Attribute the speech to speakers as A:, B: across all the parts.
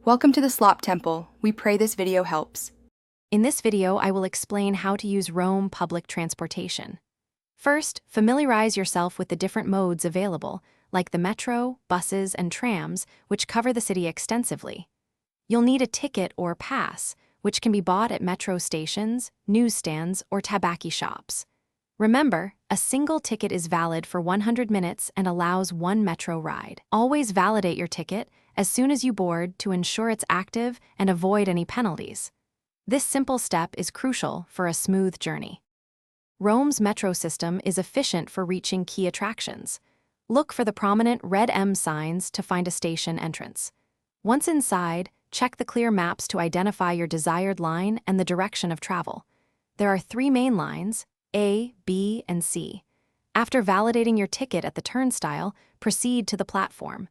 A: Welcome to the Slop Temple. We pray this video helps.
B: In this video, I will explain how to use Rome public transportation. First, familiarize yourself with the different modes available, like the metro, buses, and trams, which cover the city extensively. You'll need a ticket or pass, which can be bought at metro stations, newsstands, or tabacchi shops. Remember, a single ticket is valid for 100 minutes and allows one metro ride. Always validate your ticket as soon as you board to ensure it's active and avoid any penalties. This simple step is crucial for a smooth journey. Rome's metro system is efficient for reaching key attractions. Look for the prominent red M signs to find a station entrance. Once inside, check the clear maps to identify your desired line and the direction of travel. There are 3 main lines: A, B, and C. After validating your ticket at the turnstile, proceed to the platform.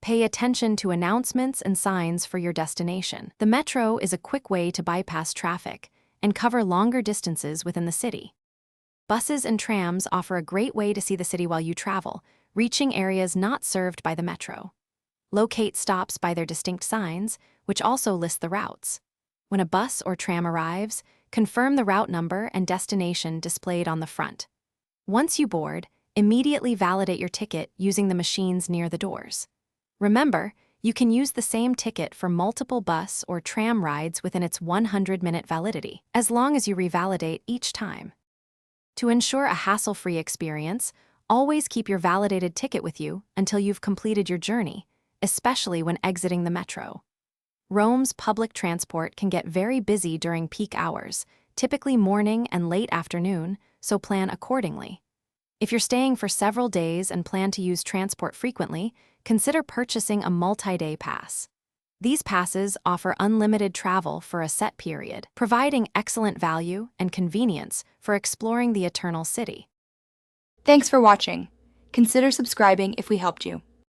B: Pay attention to announcements and signs for your destination. The metro is a quick way to bypass traffic and cover longer distances within the city. Buses and trams offer a great way to see the city while you travel, reaching areas not served by the metro. Locate stops by their distinct signs, which also list the routes. When a bus or tram arrives, confirm the route number and destination displayed on the front. Once you board, immediately validate your ticket using the machines near the doors. Remember, you can use the same ticket for multiple bus or tram rides within its 100-minute validity, as long as you revalidate each time. To ensure a hassle-free experience, always keep your validated ticket with you until you've completed your journey, especially when exiting the metro. Rome's public transport can get very busy during peak hours, typically morning and late afternoon, so plan accordingly. If you're staying for several days and plan to use transport frequently, consider purchasing a multi-day pass. These passes offer unlimited travel for a set period, providing excellent value and convenience for exploring the Eternal City.
A: Thanks for watching. Consider subscribing if we helped you.